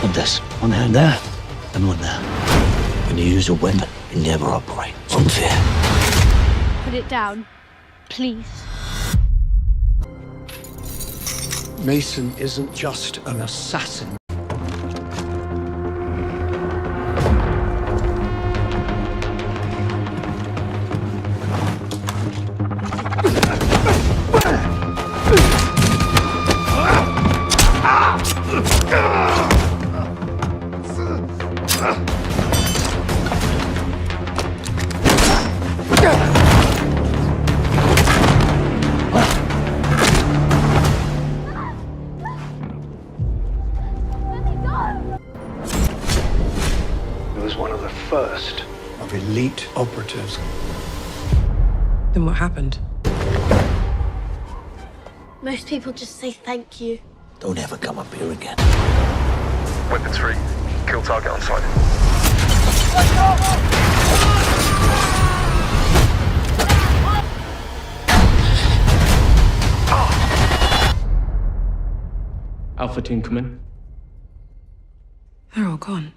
Like this. One hand there, and one there. When you use a weapon, you never operate from fear. Put it down, please. Mason isn't just an assassin. He was one of the first of elite operatives. Then what happened? Most people just say thank you. Don't ever come up here again. Weapons free. Kill target on sight. Alpha team, come in. They're all gone.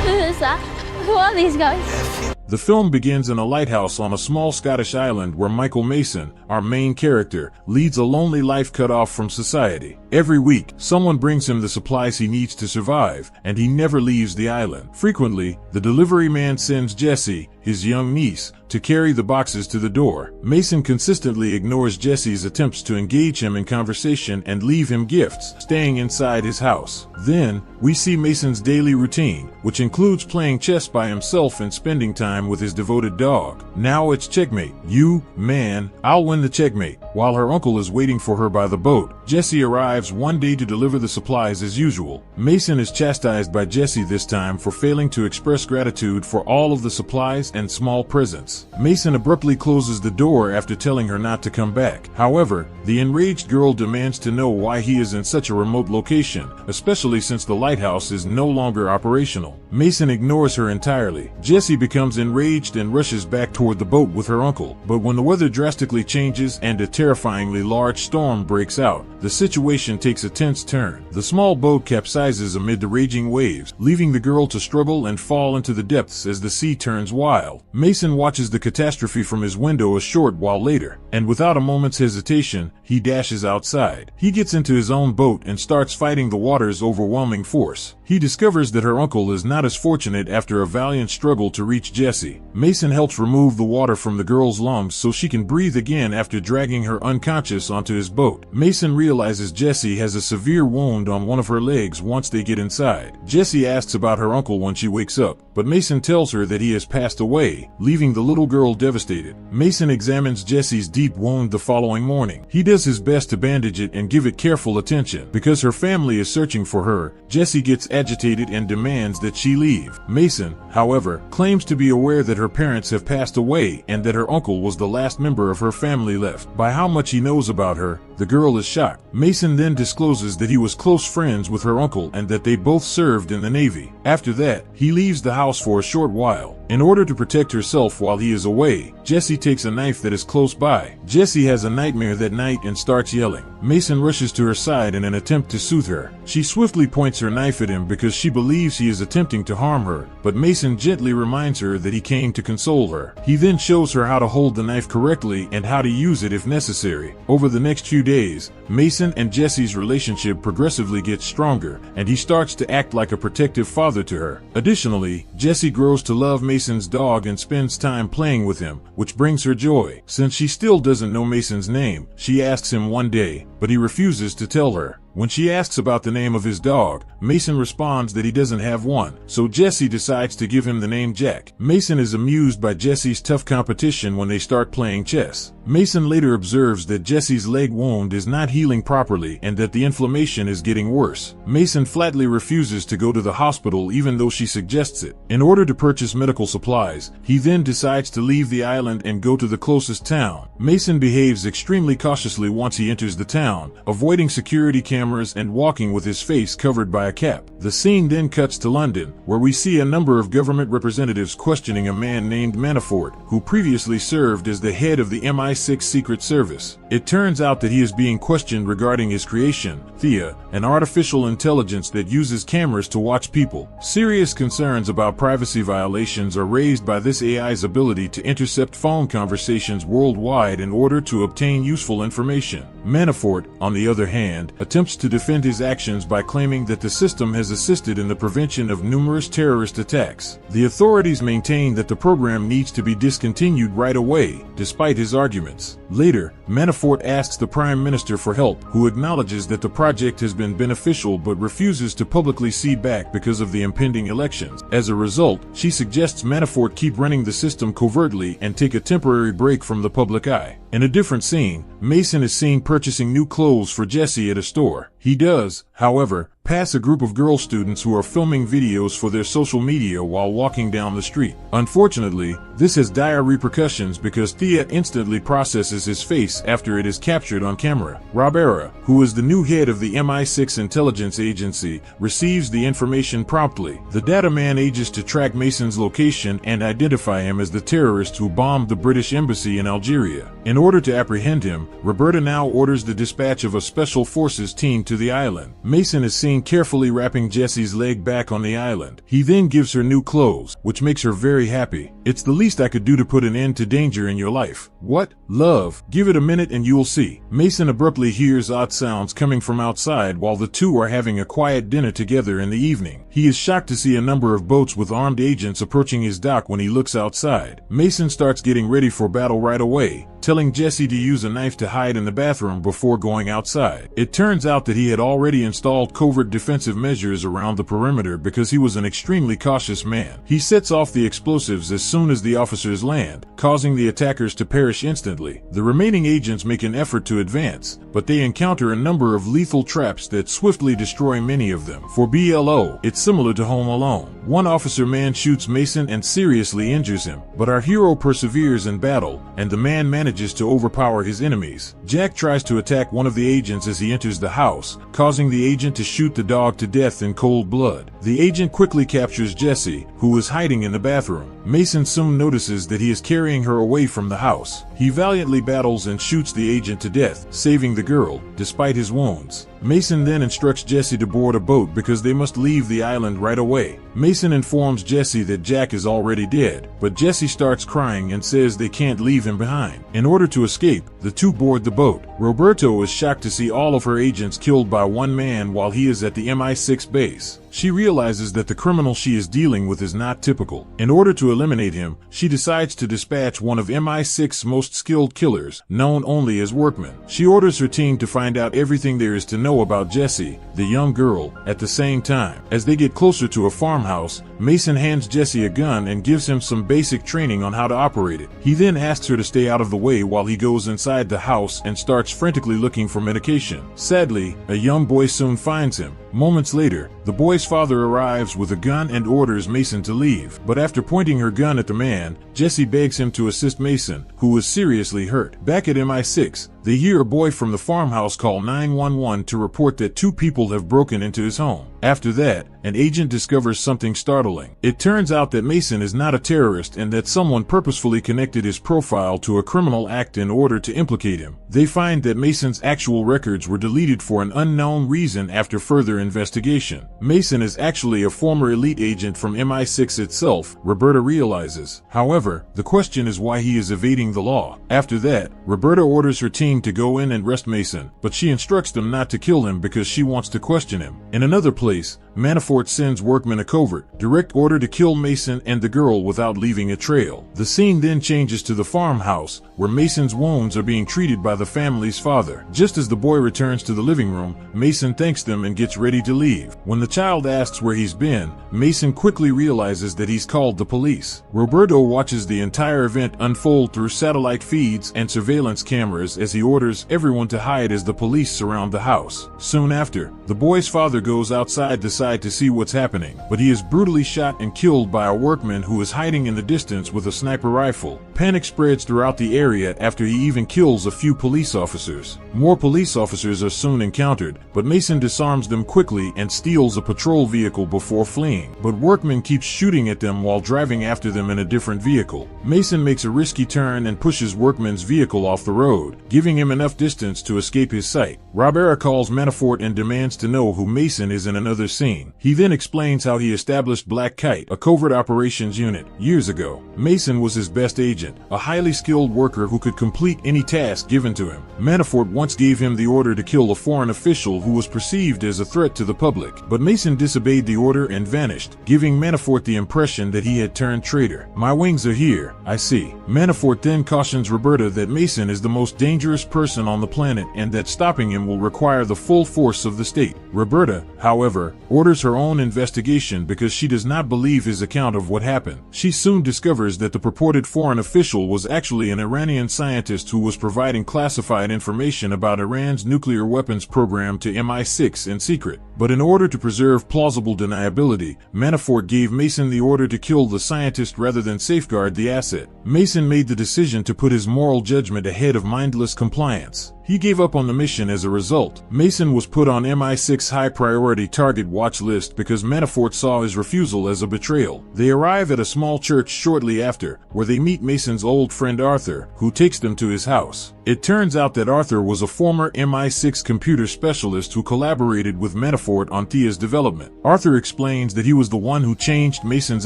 Who is that? Who are these guys? The film begins in a lighthouse on a small Scottish island where Michael Mason, our main character, leads a lonely life cut off from society. Every week, someone brings him the supplies he needs to survive, and he never leaves the island. Frequently, the delivery man sends Jessie, his young niece, to carry the boxes to the door. Mason consistently ignores Jessie's attempts to engage him in conversation and leave him gifts, staying inside his house. Then, we see Mason's daily routine, which includes playing chess by himself and spending time with his devoted dog. Now it's checkmate. You, man, I'll win the checkmate. While her uncle is waiting for her by the boat, Jessie arrives one day to deliver the supplies as usual. Mason is chastised by Jessie this time for failing to express gratitude for all of the supplies and small presents. Mason abruptly closes the door after telling her not to come back. However, the enraged girl demands to know why he is in such a remote location, especially since the lighthouse is no longer operational. Mason ignores her entirely. Jessie becomes enraged and rushes back toward the boat with her uncle, but when the weather drastically changes and a terrifyingly large storm breaks out, the situation takes a tense turn. The small boat capsizes amid the raging waves, leaving the girl to struggle and fall into the depths as the sea turns wild. Mason watches the catastrophe from his window a short while later, and without a moment's hesitation, he dashes outside. He gets into his own boat and starts fighting the water's overwhelming force. He discovers that her uncle is not as fortunate after a valiant struggle to reach Jessie. Mason helps remove the water from the girl's lungs so she can breathe again after dragging her unconscious onto his boat. Mason realizes Jessie has a severe wound on one of her legs once they get inside. Jessie asks about her uncle when she wakes up, but Mason tells her that he has passed away, leaving the little girl devastated. Mason examines Jessie's deep wound the following morning. He does his best to bandage it and give it careful attention. Because her family is searching for her, Jessie gets agitated and demands that she leave. Mason, however, claims to be aware that her parents have passed away and that her uncle was the last member of her family left. By how much he knows about her, the girl is shocked. Mason then discloses that he was close friends with her uncle and that they both served in the Navy. After that, he leaves the house for a short while. In order to protect herself while he is away, Jessie takes a knife that is close by. Jessie has a nightmare that night and starts yelling. Mason rushes to her side in an attempt to soothe her. She swiftly points her knife at him because she believes he is attempting to harm her, but Mason gently reminds her that he came to console her. He then shows her how to hold the knife correctly and how to use it if necessary. Over the next few days, Mason and Jessie's relationship progressively gets stronger, and he starts to act like a protective father to her. Additionally, Jessie grows to love Mason's dog and spends time playing with him, which brings her joy. Since she still doesn't know Mason's name, she asks him one day, but he refuses to tell her. When she asks about the name of his dog, Mason responds that he doesn't have one, so Jessie decides to give him the name Jack. Mason is amused by Jessie's tough competition when they start playing chess. Mason later observes that Jessie's leg wound is not healing properly and that the inflammation is getting worse. Mason flatly refuses to go to the hospital even though she suggests it. In order to purchase medical supplies, he then decides to leave the island and go to the closest town. Mason behaves extremely cautiously once he enters the town, down, avoiding security cameras and walking with his face covered by a cap. The scene then cuts to London, where we see a number of government representatives questioning a man named Manafort, who previously served as the head of the MI6 Secret Service. It turns out that he is being questioned regarding his creation, Thea, an artificial intelligence that uses cameras to watch people. Serious concerns about privacy violations are raised by this AI's ability to intercept phone conversations worldwide in order to obtain useful information. Manafort, on the other hand, attempts to defend his actions by claiming that the system has assisted in the prevention of numerous terrorist attacks. The authorities maintain that the program needs to be discontinued right away, despite his arguments. Later, Manafort asks the Prime Minister for help, who acknowledges that the project has been beneficial but refuses to publicly cede back because of the impending elections. As a result, she suggests Manafort keep running the system covertly and take a temporary break from the public eye. In a different scene, Mason is seen purchasing new clothes for Jessie at a store. He does, however, pass a group of girl students who are filming videos for their social media while walking down the street. Unfortunately, this has dire repercussions because Thea instantly processes his face after it is captured on camera. Robera, who is the new head of the MI6 intelligence agency, receives the information promptly. The data man ages to track Mason's location and identify him as the terrorist who bombed the British embassy in Algeria. In order to apprehend him, Roberta now orders the dispatch of a special forces team to the island. Mason is seen carefully wrapping Jessie's leg back on the island. He then gives her new clothes, which makes her very happy. "It's the least I could do to put an end to danger in your life." "What? Love? Give it a minute and you'll see." Mason abruptly hears odd sounds coming from outside while the two are having a quiet dinner together in the evening. He is shocked to see a number of boats with armed agents approaching his dock when he looks outside. Mason starts getting ready for battle right away, telling Jessie to use a knife to hide in the bathroom before going outside. It turns out that he had already installed covert defensive measures around the perimeter because he was an extremely cautious man. He sets off the explosives as soon as the officers land, causing the attackers to perish instantly. The remaining agents make an effort to advance, but they encounter a number of lethal traps that swiftly destroy many of them. For BLO, it's similar to Home Alone. One officer man shoots Mason and seriously injures him, but our hero perseveres in battle, and the man manages to overpower his enemies. Jack tries to attack one of the agents as he enters the house, causing the agent to shoot the dog to death in cold blood. The agent quickly captures Jessie, who is hiding in the bathroom. Mason soon notices that he is carrying her away from the house. He valiantly battles and shoots the agent to death, saving the girl, despite his wounds. Mason then instructs Jessie to board a boat because they must leave the island right away. Mason informs Jessie that Jack is already dead, but Jessie starts crying and says they can't leave him behind. In order to escape, the two board the boat. Roberto is shocked to see all of her agents killed by one man while he is at the MI6 base. She realizes that the criminal she is dealing with is not typical. In order to eliminate him, she decides to dispatch one of MI6's most skilled killers, known only as Workman. She orders her team to find out everything there is to know about Jessie, the young girl, at the same time. As they get closer to a farmhouse, Mason hands Jessie a gun and gives him some basic training on how to operate it. He then asks her to stay out of the way while he goes inside the house and starts frantically looking for medication. Sadly, a young boy soon finds him. Moments later, the boy's father arrives with a gun and orders Mason to leave, but after pointing her gun at the man, Jessie begs him to assist Mason, who is seriously hurt. Back at MI6, they hear a boy from the farmhouse call 911 to report that two people have broken into his home. After that, an agent discovers something startling. It turns out that Mason is not a terrorist and that someone purposefully connected his profile to a criminal act in order to implicate him. They find that Mason's actual records were deleted for an unknown reason after further investigation. Mason is actually a former elite agent from MI6 itself, Roberta realizes. However, the question is why he is evading the law. After that, Roberta orders her team to go in and arrest Mason, but she instructs them not to kill him because she wants to question him. In another place, Manafort sends Workman a covert, direct order to kill Mason and the girl without leaving a trail. The scene then changes to the farmhouse, where Mason's wounds are being treated by the family's father. Just as the boy returns to the living room, Mason thanks them and gets ready to leave. When the child asks where he's been, Mason quickly realizes that he's called the police. Roberto watches the entire event unfold through satellite feeds and surveillance cameras as he orders everyone to hide as the police surround the house. Soon after, the boy's father goes outside to inside to see what's happening, but he is brutally shot and killed by a workman who is hiding in the distance with a sniper rifle. Panic spreads throughout the area after he even kills a few police officers. More police officers are soon encountered, but Mason disarms them quickly and steals a patrol vehicle before fleeing. But workmen keep shooting at them while driving after them in a different vehicle. Mason makes a risky turn and pushes Workman's vehicle off the road, giving him enough distance to escape his sight. Robera calls Manafort and demands to know who Mason is in another scene. He then explains how he established Black Kite, a covert operations unit, years ago. Mason was his best agent, a highly skilled worker who could complete any task given to him. Manafort once gave him the order to kill a foreign official who was perceived as a threat to the public, but Mason disobeyed the order and vanished, giving Manafort the impression that he had turned traitor. "My wings are here, I see." Manafort then cautions Roberta that Mason is the most dangerous person on the planet and that stopping him will require the full force of the state. Roberta, however, orders her own investigation because she does not believe his account of what happened. She soon discovers that the purported foreign official was actually an Iranian scientist who was providing classified information about Iran's nuclear weapons program to MI6 in secret. But in order to preserve plausible deniability, Manafort gave Mason the order to kill the scientist rather than safeguard the asset. Mason made the decision to put his moral judgment ahead of mindless compliance. He gave up on the mission as a result. Mason was put on MI6 high-priority target watch list because Manafort saw his refusal as a betrayal. They arrive at a small church shortly after, where they meet Mason's old friend Arthur, who takes them to his house. It turns out that Arthur was a former MI6 computer specialist who collaborated with Manafort on Thea's development. Arthur explains that he was the one who changed Mason's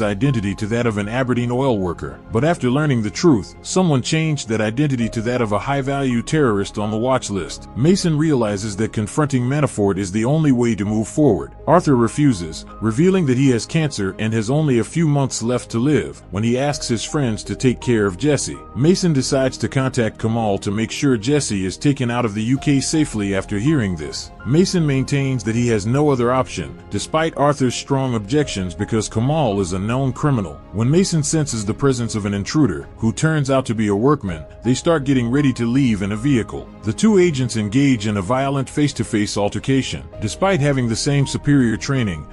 identity to that of an Aberdeen oil worker. But after learning the truth, someone changed that identity to that of a high-value terrorist on the watch list. Mason realizes that confronting Manafort is the only way to move forward. Arthur refuses, revealing that he has cancer and has only a few months left to live, when he asks his friends to take care of Jesse. Mason decides to contact Kamal to make sure Jesse is taken out of the UK safely after hearing this. Mason maintains that he has no other option, despite Arthur's strong objections, because Kamal is a known criminal. When Mason senses the presence of an intruder, who turns out to be a workman, they start getting ready to leave in a vehicle. The two agents engage in a violent face-to-face altercation. Despite having the same superior training,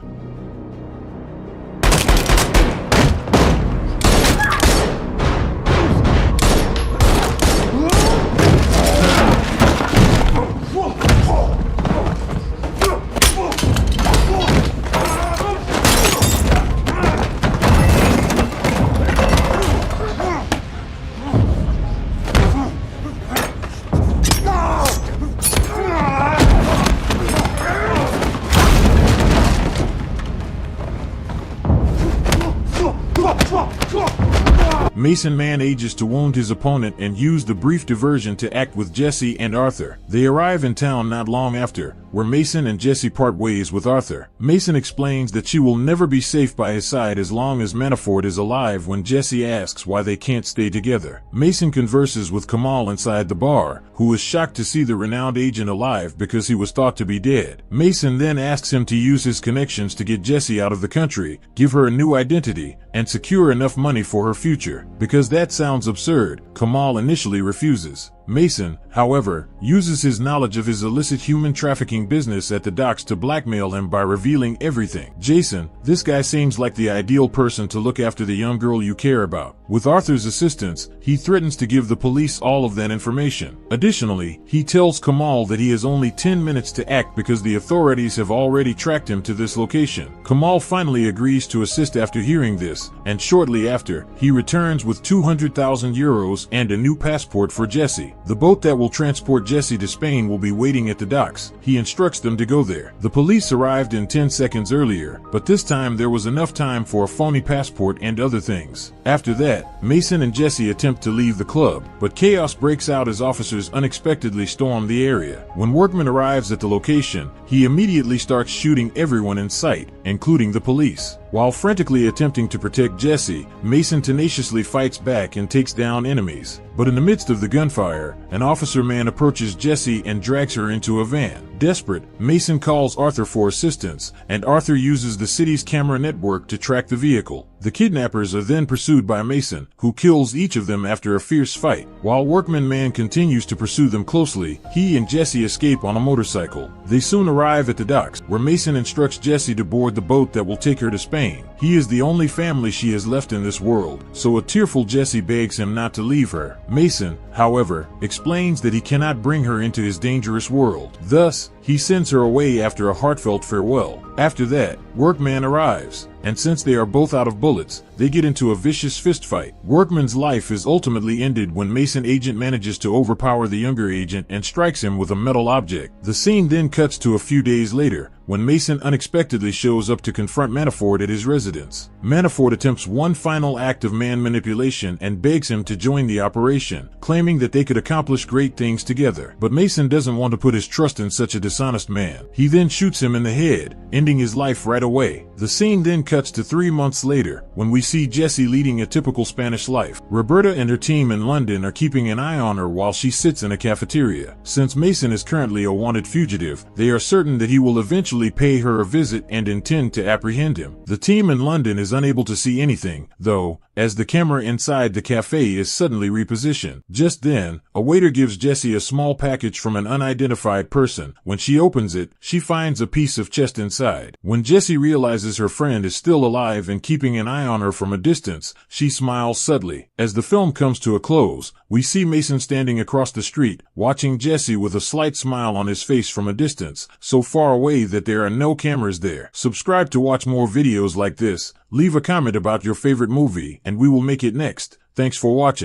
Mason manages to wound his opponent and use the brief diversion to act with Jesse and Arthur. They arrive in town not long after, where Mason and Jesse part ways with Arthur. Mason explains that she will never be safe by his side as long as Manafort is alive when Jesse asks why they can't stay together. Mason converses with Kamal inside the bar, who is shocked to see the renowned agent alive because he was thought to be dead. Mason then asks him to use his connections to get Jesse out of the country, give her a new identity, and secure enough money for her future. Because that sounds absurd, Kamal initially refuses. Mason, however, uses his knowledge of his illicit human trafficking business at the docks to blackmail him by revealing everything. Jason, this guy seems like the ideal person to look after the young girl you care about. With Arthur's assistance, he threatens to give the police all of that information. Additionally, he tells Kamal that he has only 10 minutes to act because the authorities have already tracked him to this location. Kamal finally agrees to assist after hearing this, and shortly after, he returns with 200,000 euros and a new passport for Jesse. The boat that will transport Jesse to Spain will be waiting at the docks. He instructs them to go there. The police arrived in 10 seconds earlier, but this time there was enough time for a phony passport and other things. After that, Mason and Jesse attempt to leave the club, but chaos breaks out as officers unexpectedly storm the area. When Workman arrives at the location, he immediately starts shooting everyone in sight, including the police. While frantically attempting to protect Jesse, Mason tenaciously fights back and takes down enemies. But in the midst of the gunfire, an officer man approaches Jesse and drags her into a van. Desperate, Mason calls Arthur for assistance, and Arthur uses the city's camera network to track the vehicle. The kidnappers are then pursued by Mason, who kills each of them after a fierce fight. While Workman Man continues to pursue them closely, he and Jesse escape on a motorcycle. They soon arrive at the docks, where Mason instructs Jesse to board the boat that will take her to Spain. He is the only family she has left in this world, so a tearful Jesse begs him not to leave her. Mason, however, explains that he cannot bring her into his dangerous world. Thus, he sends her away after a heartfelt farewell. After that, Workman arrives, and since they are both out of bullets, they get into a vicious fistfight. Workman's life is ultimately ended when Mason agent manages to overpower the younger agent and strikes him with a metal object. The scene then cuts to a few days later, when Mason unexpectedly shows up to confront Manafort at his residence. Manafort attempts one final act of man manipulation and begs him to join the operation, claiming that they could accomplish great things together. But Mason doesn't want to put his trust in such a dishonest man. He then shoots him in the head, ending his life right away. The scene then cuts to 3 months later, when we see Jesse leading a typical Spanish life. Roberta and her team in London are keeping an eye on her while she sits in a cafeteria. Since Mason is currently a wanted fugitive, they are certain that he will eventually pay her a visit and intend to apprehend him. The team in London is unable to see anything, though, as the camera inside the cafe is suddenly repositioned. Just then, a waiter gives Jesse a small package from an unidentified person. When she opens it, she finds a piece of chest inside. When Jesse realizes her friend is still alive and keeping an eye on her from a distance, she smiles subtly. As the film comes to a close, we see Mason standing across the street, watching Jesse with a slight smile on his face from a distance, so far away that there are no cameras there. Subscribe to watch more videos like this. Leave a comment about your favorite movie, and we will make it next. Thanks for watching.